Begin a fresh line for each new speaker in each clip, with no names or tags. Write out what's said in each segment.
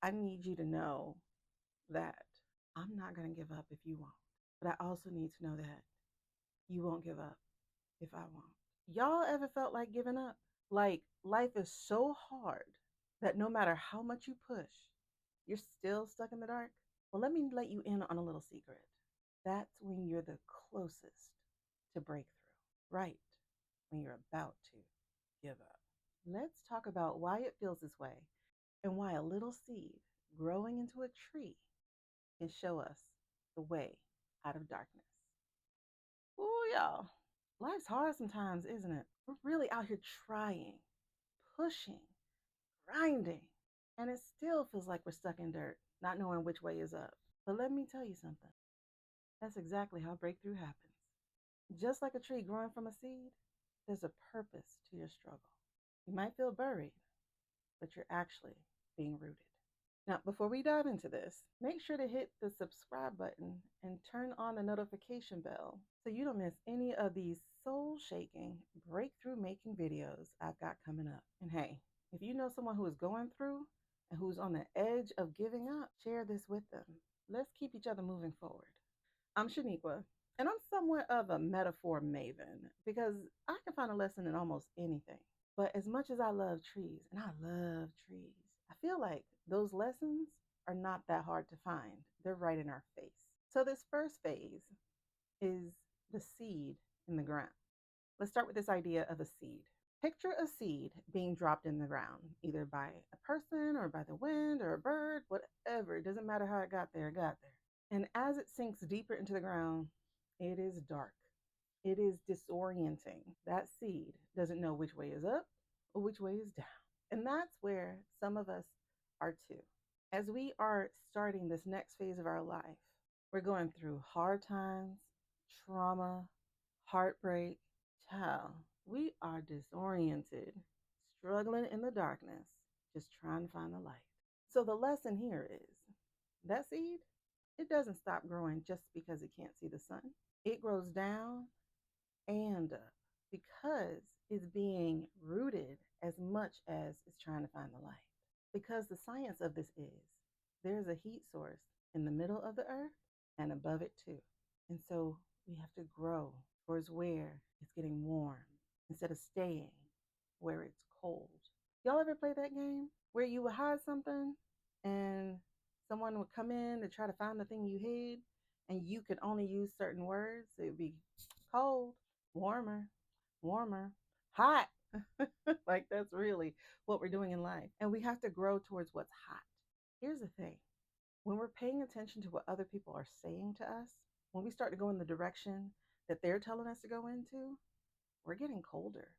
I need you to know that I'm not going to give up if you won't. But I also need to know that you won't give up if I won't. Y'all ever felt like giving up? Like life is so hard that no matter how much you push, you're still stuck in the dark? Well, let me let you in on a little secret. That's when you're the closest to breakthrough, right? When you're about to give up. Let's talk about why it feels this way and why a little seed growing into a tree can show us the way out of darkness. Ooh, y'all. Life's hard sometimes, isn't it? We're really out here trying, pushing, grinding, and it still feels like we're stuck in dirt, not knowing which way is up. But let me tell you something. That's exactly how breakthrough happens. Just like a tree growing from a seed, there's a purpose to your struggle. You might feel buried, but you're actually being rooted. Now, before we dive into this, make sure to hit the subscribe button and turn on the notification bell so you don't miss any of these soul shaking, breakthrough making videos I've got coming up. And hey, if you know someone who is going through and who's on the edge of giving up, share this with them. Let's keep each other moving forward. I'm Shaniqua, and I'm somewhat of a metaphor maven because I can find a lesson in almost anything. But as much as I love trees, and I love trees, I feel like those lessons are not that hard to find. They're right in our face. So, this first phase is the seed in the ground. Let's start with this idea of a seed. Picture a seed being dropped in the ground, either by a person or by the wind or a bird, whatever. It doesn't matter how it got there, it got there. And as it sinks deeper into the ground, it is dark. It is disorienting. That seed doesn't know which way is up or which way is down. And that's where some of us are too. As we are starting this next phase of our life, we're going through hard times, trauma, heartbreak. Child, we are disoriented, struggling in the darkness, just trying to find the light. So the lesson here is that seed, it doesn't stop growing just because it can't see the sun. It grows down and up because it's being rooted as much as it's trying to find the light. Because the science of this is there's a heat source in the middle of the earth and above it too. And so we have to grow towards where it's getting warm instead of staying where it's cold. Y'all ever play that game where you would hide something and someone would come in to try to find the thing you hid and you could only use certain words? It would be cold, warmer, warmer, hot. Like that's really what we're doing in life. And we have to grow towards what's hot. Here's the thing, when we're paying attention to what other people are saying to us, when we start to go in the direction that they're telling us to go into, we're getting colder.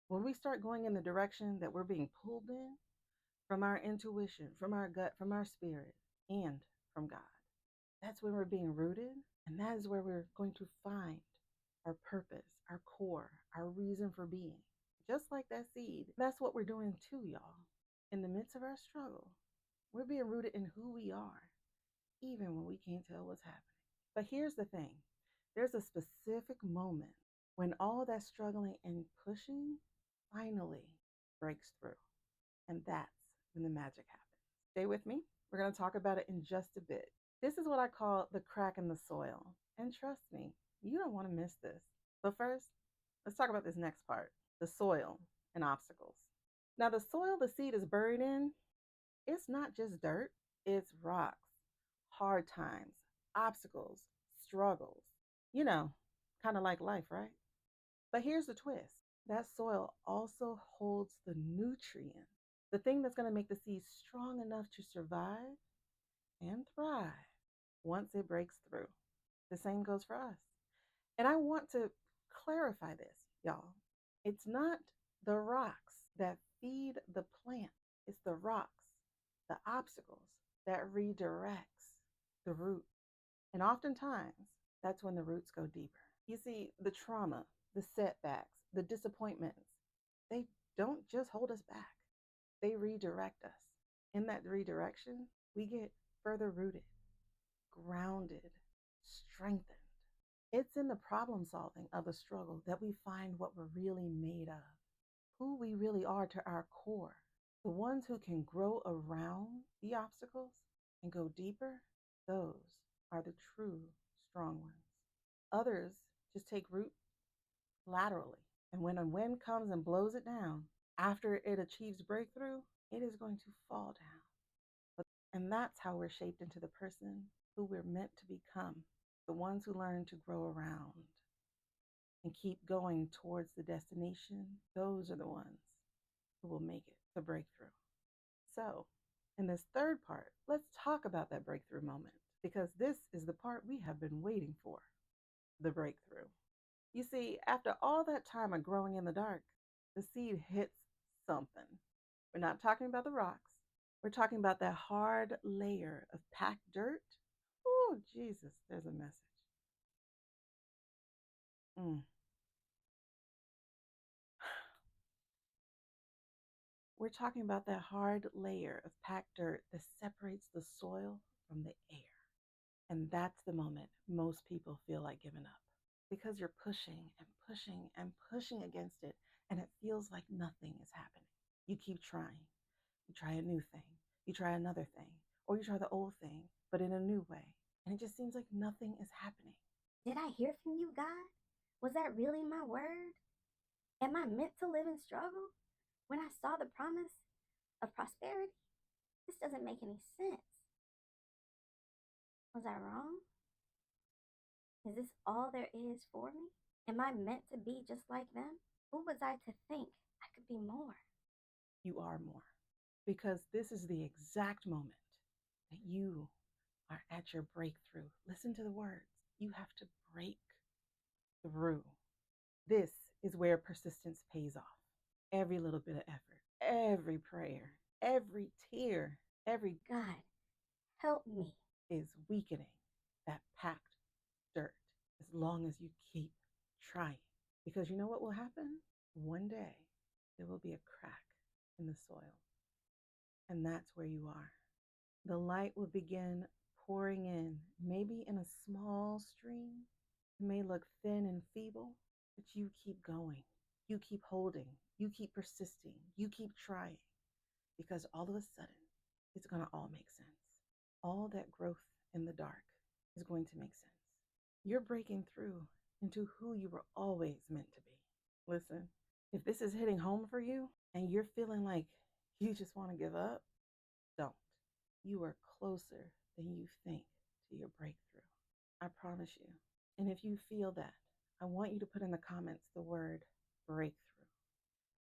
When we start going in the direction that we're being pulled in from our intuition, from our gut, from our spirit, and from God, that's when we're being rooted. And that is where we're going to find our purpose, our core, our reason for being. Just like that seed, that's what we're doing too, y'all. In the midst of our struggle, we're being rooted in who we are, even when we can't tell what's happening. But here's the thing, there's a specific moment when all that struggling and pushing finally breaks through. And that's when the magic happens. Stay with me. We're going to talk about it in just a bit. This is what I call the crack in the soil. And trust me, you don't want to miss this. But first, let's talk about this next part, the soil and obstacles. Now, the soil the seed is buried in, it's not just dirt, it's rocks, hard times, obstacles, struggles. You know, kind of like life, right? But here's the twist, that soil also holds the nutrient, the thing that's going to make the seed strong enough to survive and thrive once it breaks through. The same goes for us. And I want to clarify this, y'all. It's not the rocks that feed the plant, it's the rocks, the obstacles that redirects the root. And oftentimes, that's when the roots go deeper. You see, the trauma, the setbacks, the disappointments, they don't just hold us back, they redirect us. In that redirection, we get further rooted, grounded, strengthened. It's in the problem solving of a struggle that we find what we're really made of, who we really are to our core. The ones who can grow around the obstacles and go deeper, those are the true strong ones. Others just take root laterally. And when a wind comes and blows it down, after it achieves breakthrough, it is going to fall down. And that's how we're shaped into the person who we're meant to become. The ones who learn to grow around and keep going towards the destination, those are the ones who will make it to breakthrough. So, in this third part, let's talk about that breakthrough moment because this is the part we have been waiting for, the breakthrough. You see, after all that time of growing in the dark, the seed hits something. We're not talking about the rocks. We're talking about that hard layer of packed dirt. Oh, Jesus, there's a message. Mm. We're talking about that hard layer of packed dirt that separates the soil from the air. And that's the moment most people feel like giving up because you're pushing and pushing and pushing against it, and it feels like nothing is happening. You keep trying. You try a new thing, you try another thing, or you try the old thing, but in a new way. And it just seems like nothing is happening.
Did I hear from you, God? Was that really my word? Am I meant to live in struggle? When I saw the promise of prosperity, this doesn't make any sense. Was I wrong? Is this all there is for me? Am I meant to be just like them? Who was I to think I could be more?
You are more because this is the exact moment that you are at your breakthrough. Listen to the words. You have to break through. This is where persistence pays off. Every little bit of effort, every prayer, every tear, every
God, help me.
is weakening that packed dirt as long as you keep trying. Because you know what will happen? One day there will be a crack in the soil, and that's where you are. The light will begin pouring in, maybe in a small stream. It may look thin and feeble, but you keep going. You keep holding. You keep persisting. You keep trying because all of a sudden it's going to all make sense. All that growth in the dark is going to make sense. You're breaking through into who you were always meant to be. Listen, if this is hitting home for you and you're feeling like you just want to give up, don't. You are closer than you think to your breakthrough. I promise you. And if you feel that, I want you to put in the comments the word breakthrough.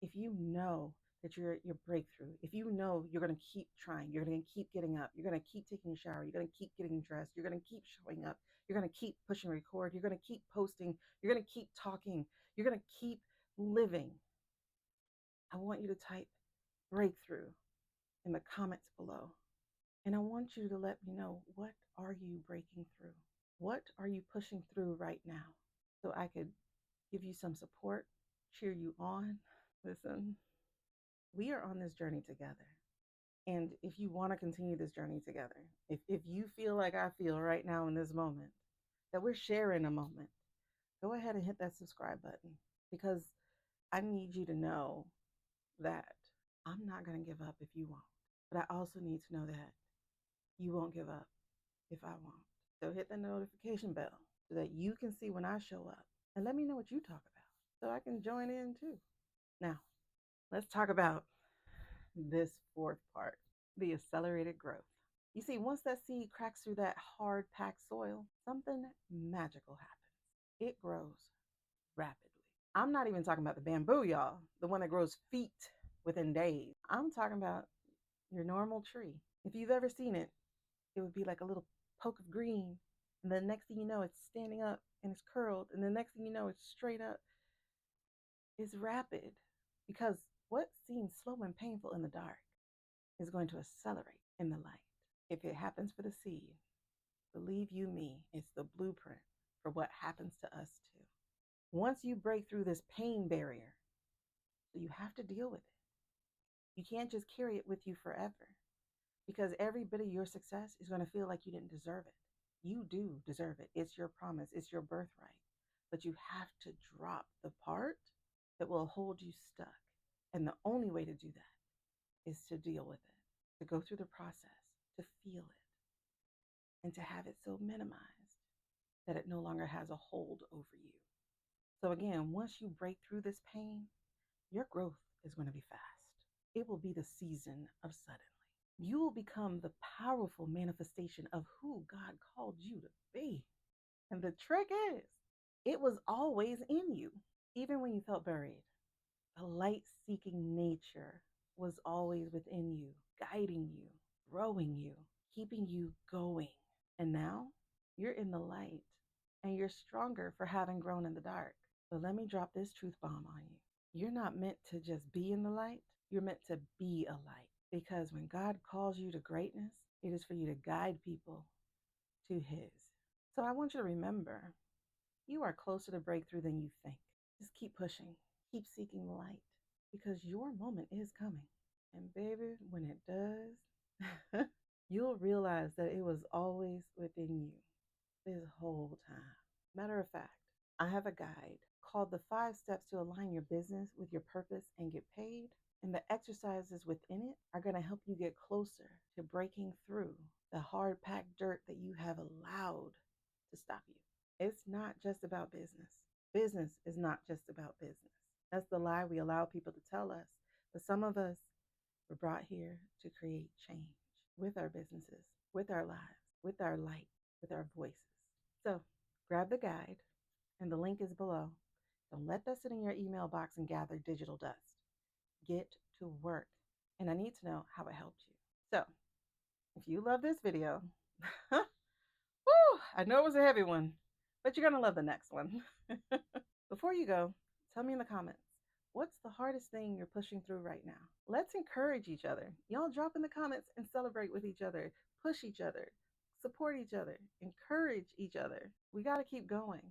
If you know that you're at your breakthrough, if you know you're going to keep trying, you're going to keep getting up, you're going to keep taking a shower, you're going to keep getting dressed, you're going to keep showing up, you're going to keep pushing record, you're going to keep posting, you're going to keep talking, you're going to keep living, I want you to type breakthrough in the comments below. And I want you to let me know, what are you breaking through? What are you pushing through right now? So I could give you some support, cheer you on. Listen, we are on this journey together. And if you want to continue this journey together, if you feel like I feel right now in this moment, that we're sharing a moment, go ahead and hit that subscribe button because I need you to know that I'm not going to give up if you won't. But I also need to know that you won't give up if I won't. So hit the notification bell so that you can see when I show up and let me know what you talk about so I can join in too. Now, let's talk about this fourth part, the accelerated growth. You see, once that seed cracks through that hard packed soil, something magical happens. It grows rapidly. I'm not even talking about the bamboo, y'all, the one that grows feet within days. I'm talking about your normal tree. If you've ever seen it, it would be like a little poke of green. And the next thing you know, it's standing up and it's curled. And the next thing you know, it's straight up. It's rapid because what seems slow and painful in the dark is going to accelerate in the light. If it happens for the seed, believe you me, it's the blueprint for what happens to us too. Once you break through this pain barrier, so you have to deal with it. You can't just carry it with you forever because every bit of your success is going to feel like you didn't deserve it. You do deserve it. It's your promise, it's your birthright. But you have to drop the part that will hold you stuck. And the only way to do that is to deal with it, to go through the process, to feel it, and to have it so minimized that it no longer has a hold over you. So, again, once you break through this pain, your growth is going to be fast. It will be the season of suddenly. You will become the powerful manifestation of who God called you to be. And the trick is, it was always in you, even when you felt buried. The light seeking nature was always within you, guiding you, growing you, keeping you going. And now you're in the light and you're stronger for having grown in the dark. But let me drop this truth bomb on you. You're not meant to just be in the light, you're meant to be a light. Because when God calls you to greatness, it is for you to guide people to His. So I want you to remember, you are closer to breakthrough than you think. Just keep pushing, keep seeking the light, because your moment is coming. And baby, when it does, you'll realize that it was always within you this whole time. Matter of fact, I have a guide called The 5 Steps to Align Your Business with Your Purpose and Get Paid. And the exercises within it are going to help you get closer to breaking through the hard packed dirt that you have allowed to stop you. It's not just about business. Business is not just about business. That's the lie we allow people to tell us. But some of us were brought here to create change with our businesses, with our lives, with our light, with our voices. So grab the guide, and the link is below. Don't let that sit in your email box and gather digital dust. Get to work. And I need to know how it helped you. So if you love this video, woo, I know it was a heavy one, but you're going to love the next one. Before you go, tell me in the comments, what's the hardest thing you're pushing through right now? Let's encourage each other. Y'all drop in the comments and celebrate with each other, push each other, support each other, encourage each other. We got to keep going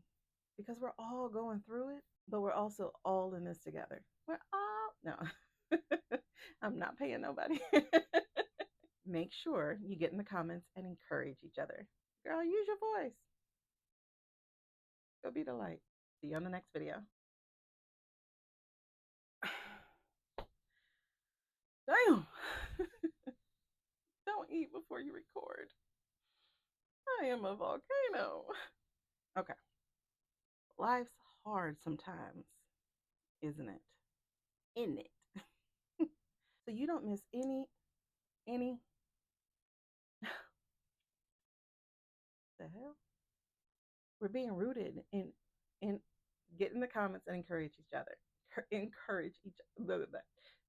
because we're all going through it, but we're also all in this together. We're all, no, I'm not paying nobody. Make sure you get in the comments and encourage each other. Girl, use your voice. Go be the light. See you on the next video. Damn. Don't eat before you record. I am a volcano. Okay. Life's hard sometimes, isn't it? In it. So you don't miss any, the hell? We're being rooted in get in the comments and encourage each other. Encourage each other.